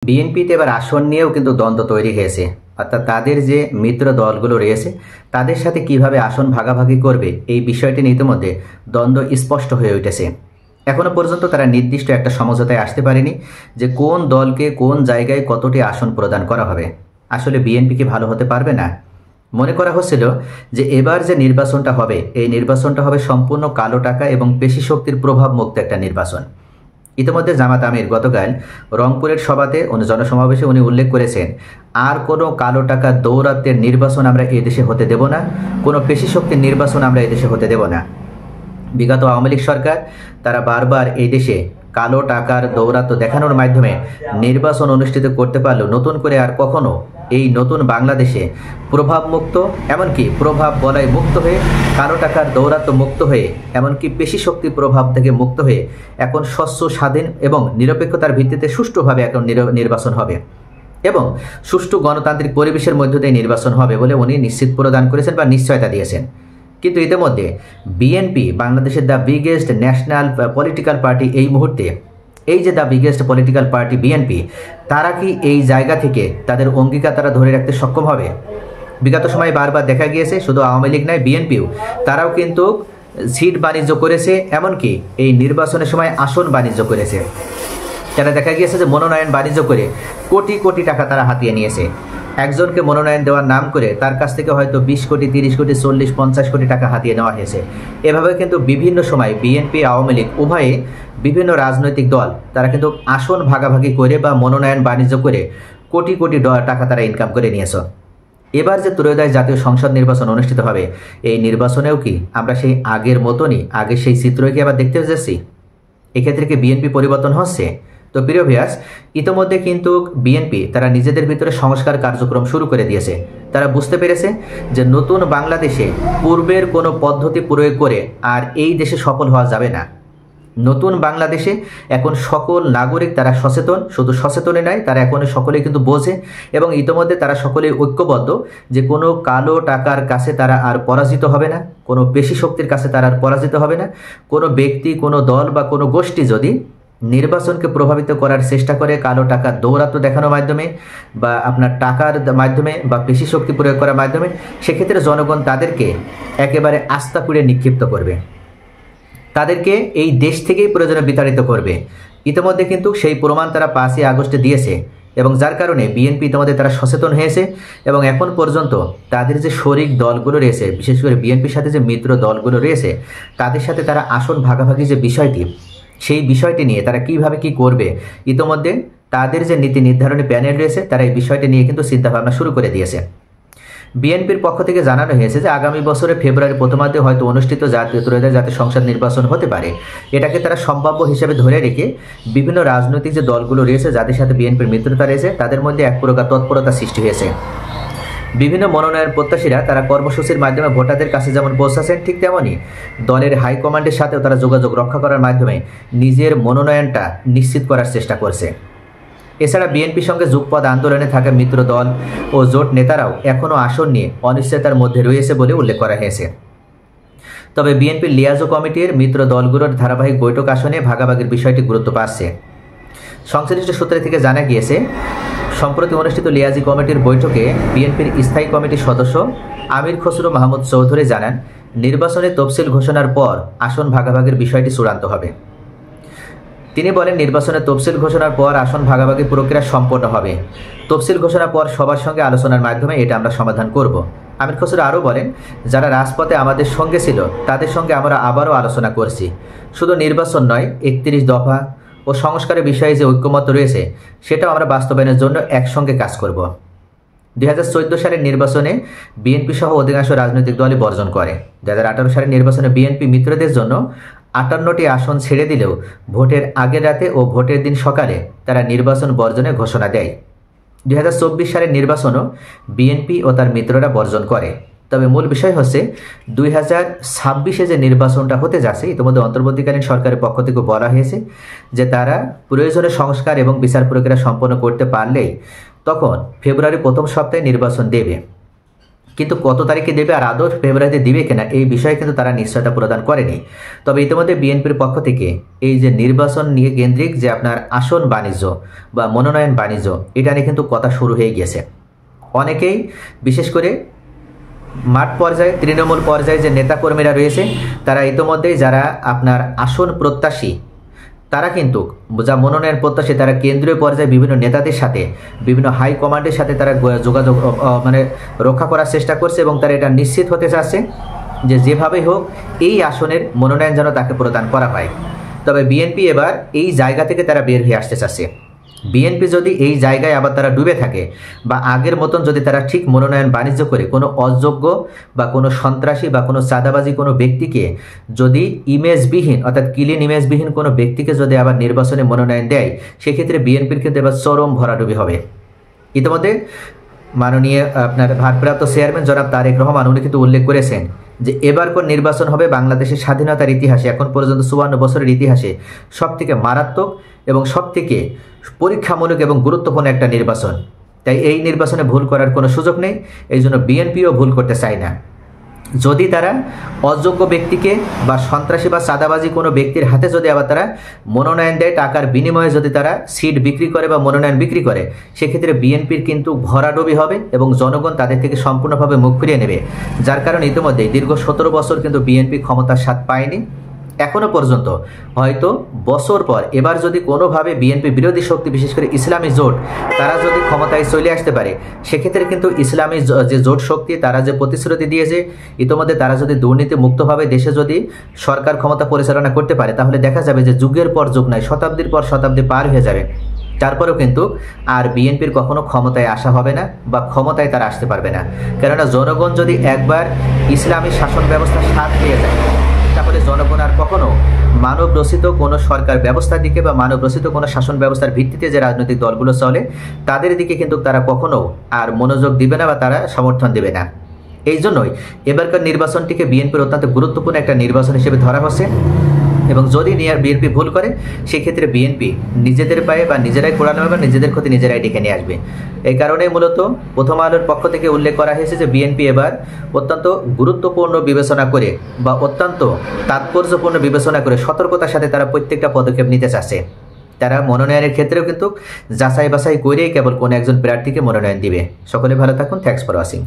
বিএনপিতে এবার আসন নিয়েও কিন্তু দ্বন্দ্ব তৈরি হয়েছে। অর্থাৎ তাদের যে মিত্র দলগুলো রয়েছে তাদের সাথে কিভাবে আসন ভাগাভাগি করবে এই বিষয়টি নিয়ে ইতিমধ্যে দ্বন্দ্ব স্পষ্ট হয়ে উঠেছে। এখনো পর্যন্ত তারা নির্দিষ্ট একটা সমঝোতায় আসতে পারেনি যে কোন দলকে কোন জায়গায় কতটি আসন প্রদান করা হবে। আসলে বিএনপি কি ভালো হতে পারবে না? মনে করা হচ্ছিল যে এবার যে নির্বাচনটা হবে এই নির্বাচনটা হবে সম্পূর্ণ কালো টাকা এবং পেশি শক্তির প্রভাব মুক্ত একটা নির্বাচন। ইতিমধ্যে জামাত আমির গতকাল রংপুরের সভাতে জনসমাবেশে উনি উল্লেখ করেছেন, আর কোনো কালো টাকা দৌরাত্মের নির্বাচন আমরা এদেশে হতে দেব না, কোনো পেশি শক্তির নির্বাচন আমরা এদেশে হতে দেব না। বিগত আওয়ামী লীগ সরকার তারা বারবার এই দেশে কালো টাকার দৌরাত্ম্য দেখানোর মাধ্যমে নির্বাচন অনুষ্ঠিত করতে পারলেও নতুন করে আর কখনো এই নতুন বাংলাদেশে প্রভাব মুক্ত, এমনকি প্রভাব বলয় মুক্ত হয়ে, কালো টাকার দৌরাত্ম্য মুক্ত হয়ে, এমনকি পেশি শক্তি প্রভাব থেকে মুক্ত হয়ে এখন স্বচ্ছ, স্বাধীন এবং নিরপেক্ষতার ভিত্তিতে সুষ্ঠুভাবে এখন নির্বাচন হবে এবং সুষ্ঠু গণতান্ত্রিক পরিবেশের মধ্য দিয়ে নির্বাচন হবে বলে উনি নিশ্চিত প্রদান করেছেন বা নিশ্চয়তা দিয়েছেন। কিন্তু ইতিমধ্যে বিএনপি, বাংলাদেশের the biggest national political party, এই মুহূর্তে এই যে the biggest political party BNP, তারা কি এই জায়গা থেকে তাদের অঙ্গীকার তারা ধরে রাখতে সক্ষম হবে? বিগত সময়ে বারবার দেখা গিয়েছে শুধু আওয়ামী লীগ নয়, বিএনপিও তারাও কিন্তু সিট বাণিজ্য করেছে, এমনকি এই নির্বাচনের সময় আসন বাণিজ্য করেছে। তারা দেখা গিয়েছে যে মনোনয়ন বাণিজ্য করে কোটি কোটি টাকা তারা হাতিয়ে নিয়েছে। একজনকে মনোনয়ন দেওয়ার নাম করে তার কাছ থেকে হয়তো 20 কোটি, 30 কোটি, 40, 50 কোটি টাকা হাতিয়ে নেওয়া হয়েছে। এভাবে কিন্তু বিভিন্ন সময় বিএনপি, আওয়ামী লীগ উভয়ে বিভিন্ন রাজনৈতিক দল তারা কিন্তু আসন ভাগাভাগি করে বা মনোনয়ন বাণিজ্য করে কোটি কোটি টাকা তারা ইনকাম করে নিয়েছে। এবার যে ত্রয়োদশ জাতীয় সংসদ নির্বাচন অনুষ্ঠিত হবে, এই নির্বাচনেও কি আমরা সেই আগের মতনই, আগের সেই চিত্রই কি আবার দেখতে যাচ্ছি? এক্ষেত্রে কি বিএনপি পরিবর্তন হচ্ছে? তো প্রিয় ভিউয়ার্স, ইতিমধ্যে কিন্তু বিএনপি তারা নিজেদের ভিতরে সংস্কার কার্যক্রম শুরু করে দিয়েছে। তারা বুঝতে পেরেছে যে নতুন বাংলাদেশে পূর্বের কোনো পদ্ধতি প্রয়োগ করে আর এই দেশে সফল হওয়া যাবে না। নতুন বাংলাদেশে এখন সকল নাগরিক তারা সচেতন, শুধু সচেতনই নয়, তারা এখন সকলেই কিন্তু বোঝে এবং ইতিমধ্যে তারা সকলেই ঐক্যবদ্ধ যে কোনো কালো টাকার কাছে তারা আর পরাজিত হবে না, কোনো পেশি শক্তির কাছে তারা আর পরাজিত হবে না। কোনো ব্যক্তি, কোনো দল বা কোনো গোষ্ঠী যদি নির্বাচনকে প্রভাবিত করার চেষ্টা করে কালো টাকার দৌরাত্ম্য দেখানোর মাধ্যমে বা আপনার টাকার মাধ্যমে বা পেশি শক্তি প্রয়োগ করার মাধ্যমে, সেক্ষেত্রে জনগণ তাদেরকে একেবারে আস্থা করে নিক্ষিপ্ত করবে, তাদেরকে এই দেশ থেকেই প্রয়োজনে বিতাড়িত করবে। ইতিমধ্যে কিন্তু সেই প্রমাণ তারা 5ই আগস্টে দিয়েছে এবং যার কারণে বিএনপি ইতিমধ্যে তারা সচেতন হয়েছে এবং এখন পর্যন্ত তাদের যে শরিক দলগুলো রয়েছে, বিশেষ করে বিএনপির সাথে যে মিত্র দলগুলো রয়েছে, তাদের সাথে তারা আসন ভাগাভাগি যে বিষয়টি, সেই বিষয়টি নিয়ে তারা কিভাবে কি করবে, ইতিমধ্যে তাদের যে নীতি নির্ধারণী প্যানেল রয়েছে তারা এই বিষয়টি নিয়ে কিন্তু চিন্তাভাবনা শুরু করে দিয়েছে। বিএনপির পক্ষ থেকে জানানো হয়েছে যে আগামী বছরের ফেব্রুয়ারি প্রথমার্ধে হয়তো অনুষ্ঠিত ত্রয়োদশ জাতীয় সংসদ নির্বাচন হতে পারে। এটাকে তারা সম্ভাব্য হিসেবে ধরে রেখে বিভিন্ন রাজনৈতিক যে দলগুলো রয়েছে, যাদের সাথে বিএনপির মিত্রতা রয়েছে, তাদের মধ্যে এক প্রকার তৎপরতা সৃষ্টি হয়েছে। বিভিন্ন মনোনয়ন প্রত্যাশীরা তারা কর্মসূচির মাধ্যমে ভোটারদের কাছে যেমন পৌঁছাচ্ছেন, ঠিক তেমনই দলের হাইকমান্ডের সাথেও তারা যোগাযোগ রক্ষা করার মাধ্যমে নিজের মনোনয়নটা নিশ্চিত করার চেষ্টা করছে। এছাড়া বিএনপির সঙ্গে যুগপৎ আন্দোলনে থাকা মিত্র দল ও জোট নেতারাও এখনও আসন নিয়ে অনিশ্চয়তার মধ্যে রয়েছে বলে উল্লেখ করা হয়েছে। তবে বিএনপির লিয়াজো কমিটির মিত্র দলগুলোর ধারাবাহিক বৈঠক আসনে ভাগাভাগির বিষয়টি গুরুত্ব পাচ্ছে। সংশ্লিষ্ট সূত্র থেকে জানা গিয়েছে, সম্প্রতি অনুষ্ঠিত লিয়াজি কমিটির বৈঠকে বিএনপির স্থায়ী কমিটির সদস্য আমির খসরু মাহমুদ চৌধুরী জানান, নির্বাচনের তফসিল ঘোষণার পর আসন ভাগাভাগির বিষয়টি চূড়ান্ত হবে। তিনি বলেন, নির্বাচনের তফসিল ঘোষণার পর আসন ভাগাভাগি প্রক্রিয়া সম্পন্ন হবে। তফসিল ঘোষণার পর সবার সঙ্গে আলোচনার মাধ্যমে এটা আমরা সমাধান করব। আমির খসরু আরও বলেন, যারা রাজপথে আমাদের সঙ্গে ছিল তাদের সঙ্গে আমরা আবারও আলোচনা করছি। শুধু নির্বাচন নয়, 31 দফা ও সংস্কারের বিষয়ে যে ঐক্যমত রয়েছে সেটাও আমরা বাস্তবায়নের জন্য একসঙ্গে কাজ করব। 2014 সালের নির্বাচনে বিএনপি সহ অধিকাংশ রাজনৈতিক দলই বর্জন করে। 2018 সালের নির্বাচনে বিএনপি মিত্রদের জন্য 58টি আসন ছেড়ে দিলেও ভোটের আগের রাতে ও ভোটের দিন সকালে তারা নির্বাচন বর্জনের ঘোষণা দেয়। 2024 সালের নির্বাচনও বিএনপি ও তার মিত্ররা বর্জন করে। তবে মূল বিষয় হচ্ছে 2026-এ যে নির্বাচনটা হতে যাচ্ছে, ইতিমধ্যে অন্তর্বর্তীকালীন সরকারের পক্ষ থেকে বলা হয়েছে যে তারা প্রয়োজনীয় সংস্কার এবং বিচার প্রক্রিয়া সম্পন্ন করতে পারলেই তখন ফেব্রুয়ারি প্রথম সপ্তাহে নির্বাচন দেবে। কিন্তু কত তারিখে দেবে আর আদৌ ফেব্রুয়ারিতে দিবে কিনা এই বিষয়ে কিন্তু তারা নিশ্চয়তা প্রদান করেনি। তবে ইতিমধ্যে বিএনপির পক্ষ থেকে এই যে নির্বাচন নিয়ে কেন্দ্রিক যে আপনার আসন বাণিজ্য বা মনোনয়ন বাণিজ্য, এটা নিয়ে কিন্তু কথা শুরু হয়ে গিয়েছে। অনেকেই বিশেষ করে মাঠ পর্যায়ে তৃণমূল পর্যায়ে যে নেতাকর্মীরা রয়েছে তারা ইতিমধ্যেই যারা আপনার আসন প্রত্যাশী, তারা কিন্তু যা মনোনয়ন প্রত্যাশী তারা কেন্দ্রীয় পর্যায়ে বিভিন্ন নেতাদের সাথে বিভিন্ন হাই কমান্ডের সাথে তারা যোগাযোগ রক্ষা করার চেষ্টা করছে এবং তারা এটা নিশ্চিত হতে চাচ্ছে যে যেভাবেই হোক এই আসনের মনোনয়ন যেন তাকে প্রদান করা হয়। তবে বিএনপি এবার এই জায়গা থেকে তারা বের হয়ে আসতে চাচ্ছে। বিএনপি যদি এই জায়গায় আবার তারা ডুবে থাকে বা আগের মতন যদি তারা ঠিক মনোনয়ন বাণিজ্য করে কোনো অযোগ্য বা কোনো সন্ত্রাসী বা কোনো চাঁদাবাজি কোনো ব্যক্তিকে যদি ইমেজবিহীন অর্থাৎ ক্লিন ইমেজবিহীন কোনো ব্যক্তিকে যদি আবার নির্বাচনে মনোনয়ন দেয়, সেক্ষেত্রে বিএনপির কিন্তু এবার চরম ভরাডুবি হবে। ইতিমধ্যে মাননীয় আপনার ভারপ্রাপ্ত চেয়ারম্যান জনাব তারেক রহমান উনি কিন্তু উল্লেখ করেছেন যে এবারকার নির্বাচন হবে বাংলাদেশের স্বাধীনতার ইতিহাসে এখন পর্যন্ত ৫৪ বছরের ইতিহাসে সবথেকে মারাত্মক এবং সবথেকে পরীক্ষামূলক এবং গুরুত্বপূর্ণ একটা নির্বাচন। তাই এই নির্বাচনে ভুল করার কোনো সুযোগ নেই, এই জন্য বিএনপিও ভুল করতে চায় না। যদি তারা অযোগ্য ব্যক্তিকে বা সন্ত্রাসী বা চাঁদাবাজি কোনো ব্যক্তির হাতে যদি আবার তারা মনোনয়ন দেয়, টাকার বিনিময়ে যদি তারা সিট বিক্রি করে বা মনোনয়ন বিক্রি করে, সেক্ষেত্রে বিএনপির কিন্তু ভরাডুবি হবে এবং জনগণ তাদের থেকে সম্পূর্ণভাবে মুখ ফিরিয়ে নেবে। যার কারণে ইতিমধ্যে দীর্ঘ ১৭ বছর কিন্তু বিএনপি ক্ষমতার স্বাদ পায়নি। এখনো পর্যন্ত হয়তো বছর পর এবার যদি কোনোভাবে বিএনপি বিরোধী শক্তি বিশেষ করে ইসলামী জোট তারা যদি ক্ষমতায় চলে আসতে পারে, সেক্ষেত্রে কিন্তু ইসলামী যে জোট শক্তি তারা যে প্রতিশ্রুতি দিয়েছে ইতিমধ্যে তারা যদি দুর্নীতি মুক্তভাবে দেশে যদি সরকার ক্ষমতা পরিচালনা করতে পারে, তাহলে দেখা যাবে যে যুগের পর যুগ নয় শতাব্দীর পর শতাব্দী পার হয়ে যাবে। তারপরেও কিন্তু আর বিএনপির কখনো ক্ষমতায় আসা হবে না বা ক্ষমতায় তারা আসতে পারবে না। কেননা জনগণ যদি একবার ইসলামী শাসন ব্যবস্থার স্বাদ পেয়ে যায়, তাহলে জনগণ আর কখনো মানব রচিত কোনো সরকার ব্যবস্থার দিকে বা মানব রচিত কোনো শাসন ব্যবস্থার ভিত্তিতে যে রাজনৈতিক দলগুলো চলে তাদের দিকে কিন্তু তারা কখনো আর মনোযোগ দিবে না বা তারা সমর্থন দেবে না। এই জন্যই এবারকার নির্বাচনটিকে বিএনপির অত্যন্ত গুরুত্বপূর্ণ একটা নির্বাচন হিসেবে ধরা হচ্ছে এবং যদি বিএনপি ভুল করে সেক্ষেত্রে বিএনপি নিজেদের পায়ে বা নিজেরাই কোড়ানো হবে, নিজেদের ক্ষতি নিজেরাই ডেকে নিয়ে আসবে। এই কারণে মূলত প্রথম আলোর পক্ষ থেকে উল্লেখ করা হয়েছে যে বিএনপি এবার অত্যন্ত গুরুত্বপূর্ণ বিবেচনা করে বা অত্যন্ত তাৎপর্যপূর্ণ বিবেচনা করে সতর্কতার সাথে তারা প্রত্যেকটা পদক্ষেপ নিতে চাচ্ছে। তারা মনোনয়নের ক্ষেত্রেও কিন্তু যাচাই বাছাই করেই কেবল কোনো একজন প্রার্থীকে মনোনয়ন দিবে। সকলে ভালো থাকুন। Thanks for watching.